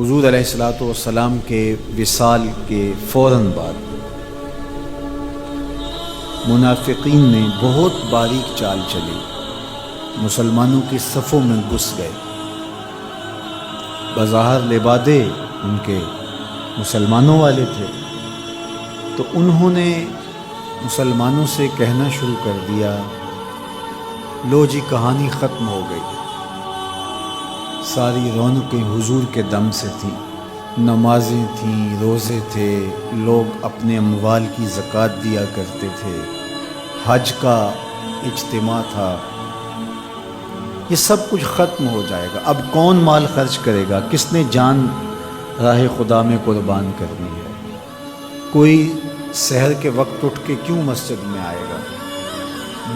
حضور علیہ الصلوۃ والسلام کے وصال کے فوراً بعد منافقین نے بہت باریک چال چلی، مسلمانوں کی صفوں میں گھس گئے۔ بظاہر لبادے ان کے مسلمانوں والے تھے، تو انہوں نے مسلمانوں سے کہنا شروع کر دیا، لو جی کہانی ختم ہو گئی، ساری رونقیں حضور کے دم سے تھیں، نمازیں تھیں، روزے تھے، لوگ اپنے اموال کی زکوٰۃ دیا کرتے تھے، حج کا اجتماع تھا، یہ سب کچھ ختم ہو جائے گا۔ اب کون مال خرچ کرے گا؟ کس نے جان راہ خدا میں قربان کرنی ہے؟ کوئی سحر کے وقت اٹھ کے کیوں مسجد میں آئے گا؟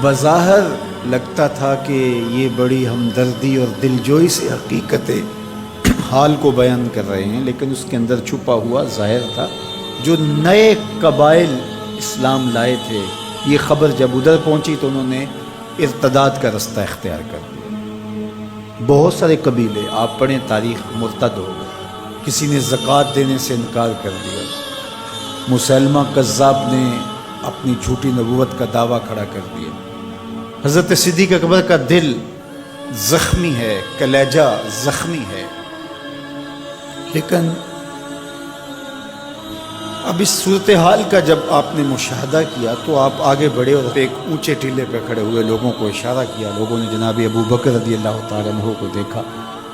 بظاہر لگتا تھا کہ یہ بڑی ہمدردی اور دلجوئی سے حقیقت حال کو بیان کر رہے ہیں، لیکن اس کے اندر چھپا ہوا ظاہر تھا۔ جو نئے قبائل اسلام لائے تھے، یہ خبر جب ادھر پہنچی تو انہوں نے ارتداد کا رستہ اختیار کر دیا۔ بہت سارے قبیلے، آپ پڑھیں تاریخ، مرتد ہو گئے، کسی نے زکوٰۃ دینے سے انکار کر دیا، مسلمہ کذاب نے اپنی جھوٹی نبوت کا دعویٰ کھڑا کر دیا۔ حضرت صدیق اکبر کا دل زخمی ہے، کلیجہ زخمی ہے، لیکن اب اس صورتحال کا جب آپ نے مشاہدہ کیا تو آپ آگے بڑھے اور ایک اونچے ٹیلے پہ کھڑے ہوئے لوگوں کو اشارہ کیا۔ لوگوں نے جناب ابو بکر رضی اللہ تعالیٰ عنہ کو دیکھا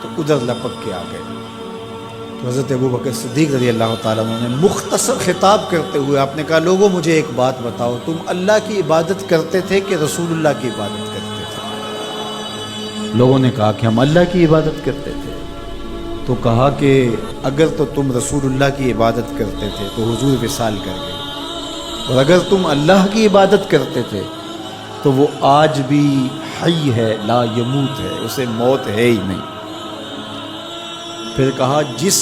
تو ادھر لپک کے آ گئے۔ تو حضرت ابو بکر صدیق رضی اللہ تعالیٰ عنہ نے مختصر خطاب کرتے ہوئے آپ نے کہا، لوگوں مجھے ایک بات بتاؤ، تم اللہ کی عبادت کرتے تھے کہ رسول اللہ کی عبادت کرتے تھے؟ لوگوں نے کہا کہ ہم اللہ کی عبادت کرتے تھے۔ تو کہا کہ اگر تو تم رسول اللہ کی عبادت کرتے تھے تو حضور وصال کر گئے، اور اگر تم اللہ کی عبادت کرتے تھے تو وہ آج بھی حی ہے، لا یموت ہے، اسے موت ہے ہی نہیں۔ پھر کہا، جس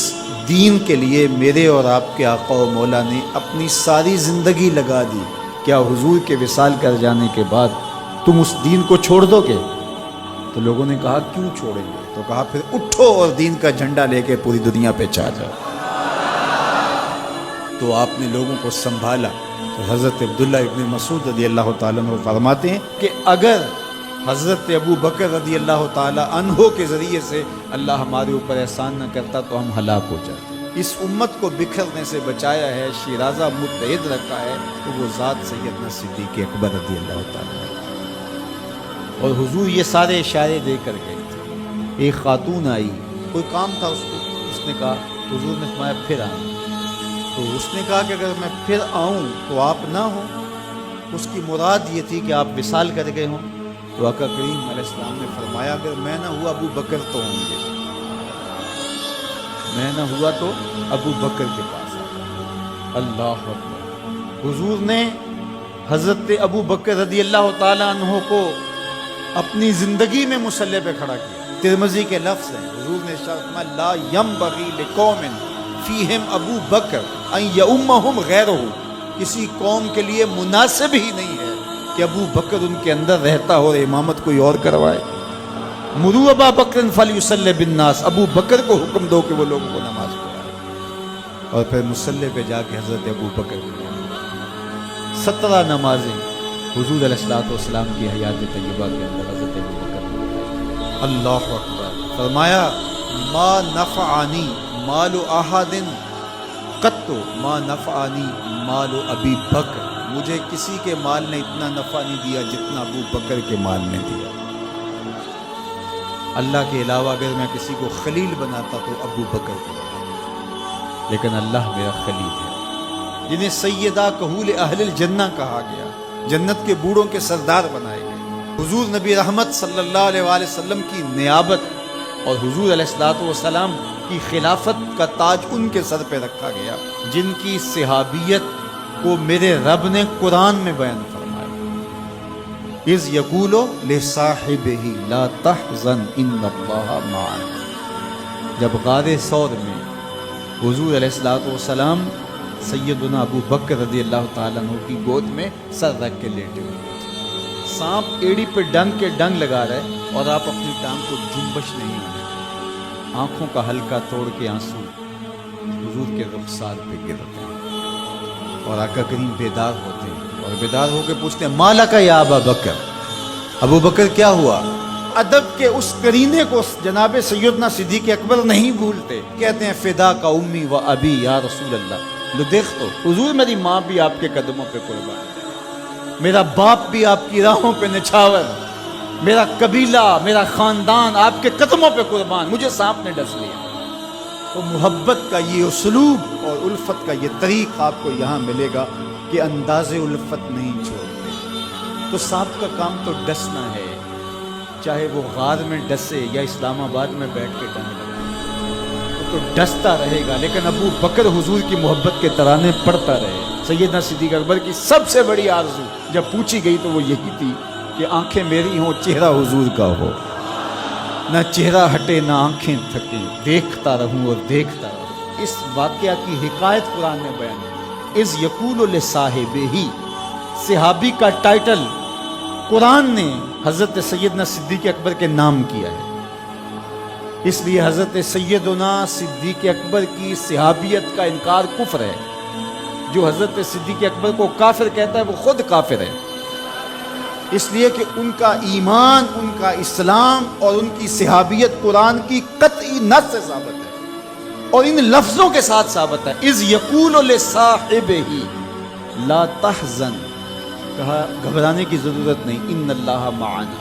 دین کے لیے میرے اور آپ کے آقا و مولا نے اپنی ساری زندگی لگا دی، کیا حضور کے وصال کر جانے کے بعد تم اس دین کو چھوڑ دو گے؟ تو لوگوں نے کہا، کیوں چھوڑیں گے؟ تو کہا، پھر اٹھو اور دین کا جھنڈا لے کے پوری دنیا پہ چھا جاؤ۔ تو آپ نے لوگوں کو سنبھالا۔ تو حضرت عبداللہ ابن مسعود رضی اللہ تعالیٰ عنہ فرماتے ہیں کہ اگر حضرت ابو بکر رضی اللہ تعالیٰ عنہ کے ذریعے سے اللہ ہمارے اوپر احسان نہ کرتا تو ہم ہلاک ہو جاتے۔ اس امت کو بکھرنے سے بچایا ہے، شیرازہ متحد رکھا ہے، تو وہ ذات سیدنا صدیق اکبر رضی اللہ تعالیٰ عنہ۔ اور حضور یہ سارے اشارے دے کر گئے تھے۔ ایک خاتون آئی، کوئی کام تھا اس کو، اس نے کہا، حضور نے فرمایا پھر آنا۔ تو اس نے کہا کہ اگر میں پھر آؤں تو آپ نہ ہوں۔ اس کی مراد یہ تھی کہ آپ وصال کر گئے ہوں۔ تو آقا کریم علیہ السلام نے فرمایا، اگر میں نہ ہوا ابو بکر تو ہوں گے، میں نہ ہوا تو ابو بکر کے پاس آ۔ اللہ اکبر۔ حضور نے حضرت ابو بکر رضی اللہ تعالیٰ عنہ کو اپنی زندگی میں مصلی پہ کھڑا کیا۔ ترمذی کے لفظ ہیں، حضور نے ارشاد فرمایا، لا ینبغی لقوم فیہم ابو بکر ان یؤمہم غیرہ، کسی قوم کے لیے مناسب ہی نہیں ہے کہ ابو بکر ان کے اندر رہتا ہو اور امامت کوئی اور کروائے۔ مروا ابا بکر فلیصلی بالناس، ابو بکر کو حکم دو کہ وہ لوگوں کو نماز پڑھائے۔ اور پھر مصلی پہ جا کے حضرت ابو بکر 17 نمازیں حضور علیہ السلام کی حیات طیبہ کے اندر حضرت ابو بکر نے پڑھائی۔ اللہ اکبر۔ فرمایا، ما نفعنی مال احد قط ما نفعنی مال ابی بکر، مجھے کسی کے مال نے اتنا نفع نہیں دیا جتنا ابو بکر کے مال نے دیا۔ اللہ کے علاوہ اگر میں کسی کو خلیل بناتا تو ابو بکر کو بناتا، لیکن اللہ میرا خلیل ہے، جنہیں سیدہ کہول اہل الجنہ کہا گیا، جنت کے بوڑھوں کے سردار بنائے گئے۔ حضور نبی رحمت صلی اللہ علیہ وآلہ وسلم کی نیابت اور حضور علیہ السلام کی خلافت کا تاج ان کے سر پہ رکھا گیا، جن کی صحابیت کو میرے رب نے قرآن میں بیان فرمایا، اذ یقول لصاحبہ لا تحزن ان اللہ معنا۔ جب غار ثور میں حضور علیہ السلام سیدنا ابو بکر رضی اللہ تعالیٰ عنہ کی گود میں سر رکھ کے لیٹے ہوئے، سانپ ایڑی پہ ڈنگ کے ڈنگ لگا رہے اور آپ اپنی ٹانگ کو جنبش نہیں ہونے۔ آنکھوں کا حلقہ توڑ کے آنسو حضور کے رخسار پہ گرتے ہیں اور آقا کریم بیدار ہوتے ہیں اور بیدار ہو کے پوچھتے ہیں مالا کا یا ابا بکر، ابو بکر کیا ہوا؟ ادب کے اس قرینے کو جناب سیدنا صدیق اکبر نہیں بھولتے، کہتے ہیں فدا کا امی و ابی یا رسول اللہ، لو دیکھ تو حضور میری ماں بھی آپ کے قدموں پہ قربان، میرا باپ بھی آپ کی راہوں پہ نچھاور، میرا قبیلہ میرا خاندان آپ کے قدموں پہ قربان، مجھے سانپ نے ڈس لیا۔ تو محبت کا یہ اسلوب اور الفت کا یہ طریق آپ کو یہاں ملے گا کہ انداز الفت نہیں چھوڑتے۔ تو سانپ کا کام تو ڈسنا ہے، چاہے وہ غار میں ڈسے یا اسلام آباد میں بیٹھ کے ڈنے لگے، وہ تو ڈستا رہے گا، لیکن ابو بکر حضور کی محبت کے ترانے پڑھتا رہے۔ سیدنا صدیق اکبر کی سب سے بڑی آرزو جب پوچھی گئی تو وہ یہی تھی کہ آنکھیں میری ہوں، چہرہ حضور کا ہو، نہ چہرہ ہٹے نہ آنکھیں تھکیں، دیکھتا رہوں اور دیکھتا رہوں۔ اس واقعہ کی حکایت قرآن میں بیان ہے۔ اذ یقول لصاحبہ، صحابی کا ٹائٹل قرآن نے حضرت سیدنا صدیق اکبر کے نام کیا ہے، اس لیے حضرت سیدنا صدیق اکبر کی صحابیت کا انکار کفر ہے۔ جو حضرت صدیق اکبر کو کافر کہتا ہے وہ خود کافر ہے، اس لیے کہ ان کا ایمان، ان کا اسلام اور ان کی صحابیت قرآن کی قطعی نص سے ثابت ہے اور ان لفظوں کے ساتھ ثابت ہے۔ اذ یقول لصاحبہ لا تحزن، کہا گھبرانے کی ضرورت نہیں، ان اللہ معنا،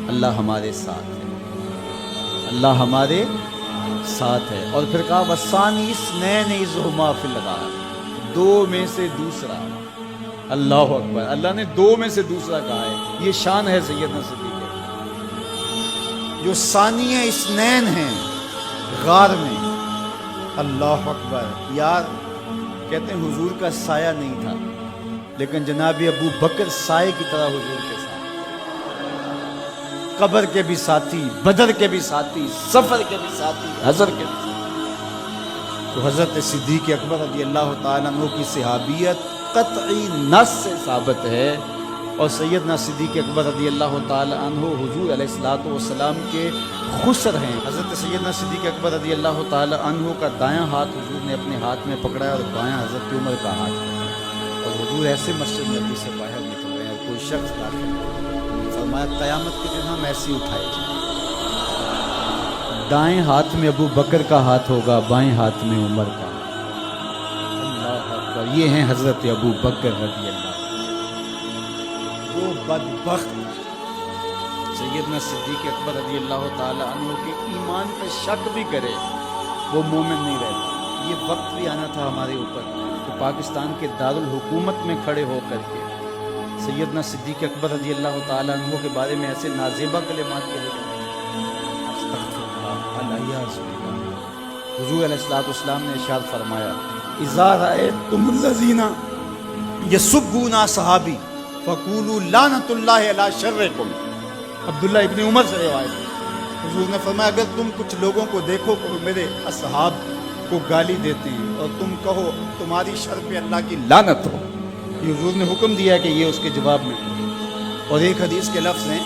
اللہ ہمارے ساتھ ہے، اللہ ہمارے ساتھ ہے۔ اور پھر کہا وَالثَّانِي اثْنَيْنِ إِذْ هُمَا فِي الْغَارِ، دو میں سے دوسرا، اللہ اکبر، اللہ نے دو میں سے دوسرا کہا ہے، یہ شان ہے سیدنا صدیق اکبر، جو ثانیہ اثنین ہیں غار میں۔ اللہ اکبر، یار کہتے ہیں حضور کا سایہ نہیں تھا، لیکن جناب ابو بکر سائے کی طرح حضور کے ساتھ، قبر کے بھی ساتھی، بدر کے بھی ساتھی، سفر کے بھی ساتھی، حضر کے بھی ساتھی۔ تو حضرت صدیق اکبر رضی اللہ تعالیٰ عنہ کی صحابیت قطعی نص سے ثابت ہے، اور سیدنا صدیق اکبر رضی اللہ تعالیٰ عنہ حضور علیہ الصلوۃ والسلام کے خسر ہیں۔ حضرت سیدنا صدیق اکبر رضی اللہ تعالیٰ عنہ کا دایاں ہاتھ حضور نے اپنے ہاتھ میں پکڑا اور بایاں حضرت عمر کا ہاتھ پکڑا، اور حضور ایسے مسجد نبی سے باہر نکل رہے ہیں، کوئی شخص داخل نہیں، فرمایا قیامت کے دن ہم ایسے اٹھائے جائیں، دائیں ہاتھ میں ابو بکر کا ہاتھ ہوگا، بائیں ہاتھ میں عمر کا۔ اللہ اکبر، یہ ہیں حضرت ابو بکر رضی اللہ عنہ۔ وہ بدبخت سیدنا صدیق اکبر رضی اللہ تعالیٰ عنہ کے ایمان پہ شک بھی کرے، وہ مومن نہیں رہتا۔ یہ وقت بھی آنا تھا ہمارے اوپر کہ پاکستان کے دارالحکومت میں کھڑے ہو کر کے سیدنا صدیق اکبر رضی اللہ تعالیٰ عنہ کے بارے میں ایسے نازیبہ کلمات کہے۔ حضور علیہ السلام نے ارشاد فرمایا اذا رأیتم الذین یسبون صحابی فقولوا لعنۃ اللہ علی شرکم۔ عبداللہ ابن عمر سے روایت ہے، حضور نے فرمایا اگر تم کچھ لوگوں کو دیکھو کہ وہ میرے اصحاب کو گالی دیتے ہیں اور تم کہو تمہاری شر پہ اللہ کی لعنت ہو، یہ حضور نے حکم دیا ہے کہ یہ اس کے جواب میں۔ اور ایک حدیث کے لفظ ہیں،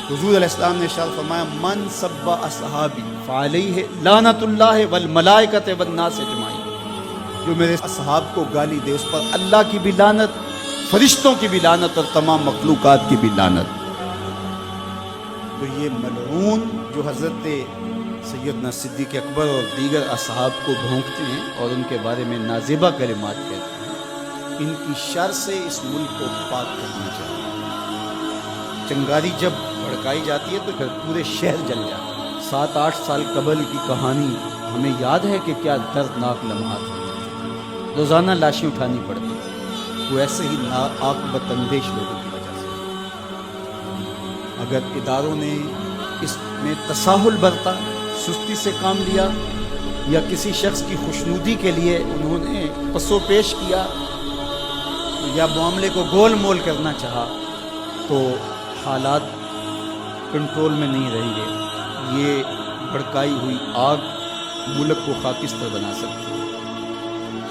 حضور علیہ السلام نے ارشاد فرمایا من سب اصحابی فعلیہ لعنت اللہ والملائکۃ والناس اجمعین، جو میرے اصحاب کو گالی دے اس پر اللہ کی بھی لعنت، فرشتوں کی بھی لعنت اور تمام مخلوقات کی بھی لعنت۔ تو یہ ملعون جو حضرت سیدنا صدیق اکبر اور دیگر اصحاب کو بھونکتے ہیں اور ان کے بارے میں نازیبہ کلمات کہتے ہیں، ان کی شر سے اس ملک کو پاک کرنا چاہیے۔ چنگاری جب بھڑکائی جاتی ہے تو پھر پورے شہر جل جاتا ہے۔ 7-8 سال قبل کی کہانی ہمیں یاد ہے کہ کیا دردناک لمحات ہوتے تھے، روزانہ لاشیں اٹھانی پڑتی تھی، وہ ایسے ہی عاقبت اندیش لوگوں کی وجہ سے۔ اگر اداروں نے اس میں تساہل برتا، سستی سے کام لیا، یا کسی شخص کی خوشنودی کے لیے انہوں نے پس و پیش کیا یا معاملے کو گول مول کرنا چاہا، تو حالات کنٹرول میں نہیں رہیں گے۔ یہ بھڑکائی ہوئی آگ ملک کو خاکستر بنا سکتی ہے۔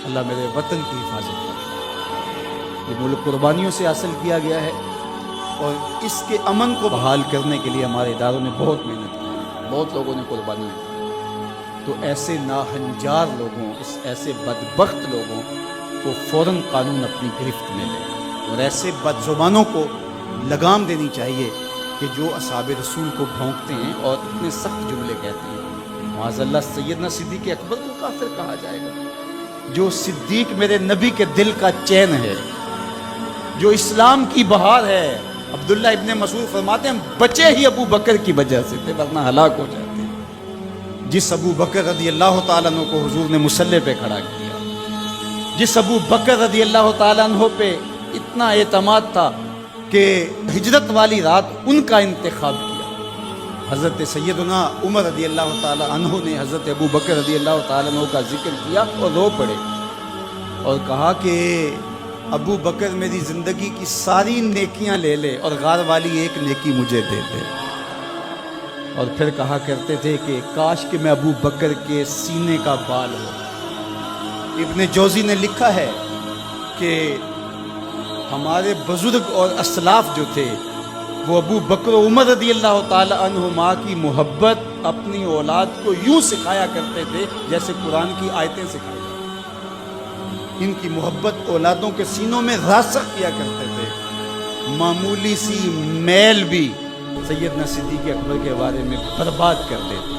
اللہ میرے وطن کی حفاظت کرے۔ یہ ملک قربانیوں سے حاصل کیا گیا ہے، اور اس کے امن کو بحال کرنے کے لیے ہمارے اداروں نے بہت محنت کی، بہت لوگوں نے قربانیاں دی۔ تو ایسے ناہنجار لوگوں، ایسے بدبخت لوگوں کو فوراً قانون اپنی گرفت میں لے، اور ایسے بدزبانوں کو لگام دینی چاہیے کہ جو اصحاب رسول کو بھونکتے ہیں اور اتنے سخت جملے کہتے ہیں۔ معاذ اللہ سیدنا صدیق اکبر کو کافر کہا جائے گا؟ جو صدیق میرے نبی کے دل کا چین ہے، جو اسلام کی بہار ہے۔ عبداللہ ابن مسعود فرماتے ہیں ہم بچے ہی ابو بکر کی وجہ سے تھے، ورنہ ہلاک ہو جاتے۔ جس ابو بکر رضی اللہ تعالیٰ عنہ کو حضور نے مصلی پہ کھڑا کیا، جس ابو بکر رضی اللہ تعالیٰ عنہ پہ اتنا اعتماد تھا کہ ہجرت والی رات ان کا انتخاب کیا۔ حضرت سیدنا عمر رضی اللہ تعالیٰ عنہ نے حضرت ابو بکر رضی اللہ تعالیٰ عنہ کا ذکر کیا اور رو پڑے اور کہا کہ ابو بکر میری زندگی کی ساری نیکیاں لے لے اور غار والی ایک نیکی مجھے دے دے۔ اور پھر کہا کرتے تھے کہ کاش کہ میں ابو بکر کے سینے کا بال ہوں۔ ابن جوزی نے لکھا ہے کہ ہمارے بزرگ اور اسلاف جو تھے وہ ابو بکر و عمر رضی اللہ تعالی عنہما کی محبت اپنی اولاد کو یوں سکھایا کرتے تھے جیسے قرآن کی آیتیں سکھائی جاتی۔ ان کی محبت اولادوں کے سینوں میں راسخ کیا کرتے تھے۔ معمولی سی میل بھی سیدنا صدیق اکبر کے بارے میں برباد کر دیتے۔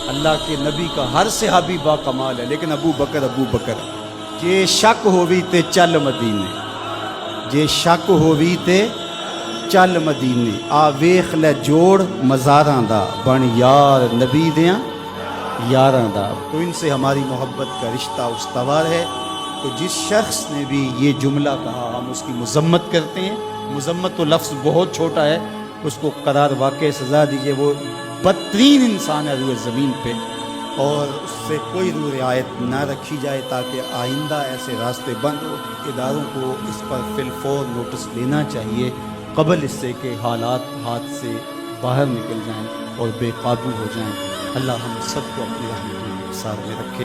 اللہ کے نبی کا ہر صحابی با کمال ہے، لیکن ابو بکر جے شک ہووی تے چل مدینے، جے شک ہووی تے چل مدینے، آ ویخ لے جوڑ مزاراں دا، بن یار نبی دیاں یاراں دا۔ تو ان سے ہماری محبت کا رشتہ استوار ہے۔ تو جس شخص نے بھی یہ جملہ کہا ہم اس کی مذمت کرتے ہیں۔ مذمت تو لفظ بہت چھوٹا ہے، اس کو قرار واقع سزا دیجئے۔ وہ بدترین انسان ہے روئے زمین پہ، اور اس سے کوئی رعایت نہ رکھی جائے تاکہ آئندہ ایسے راستے بند ہو۔ اداروں کو اس پر فی الفور نوٹس لینا چاہیے قبل اس سے کہ حالات ہاتھ سے باہر نکل جائیں اور بے قابو ہو جائیں۔ اللہ ہم سب کو اپنی رحمتوں کے ساتھ میں رکھے۔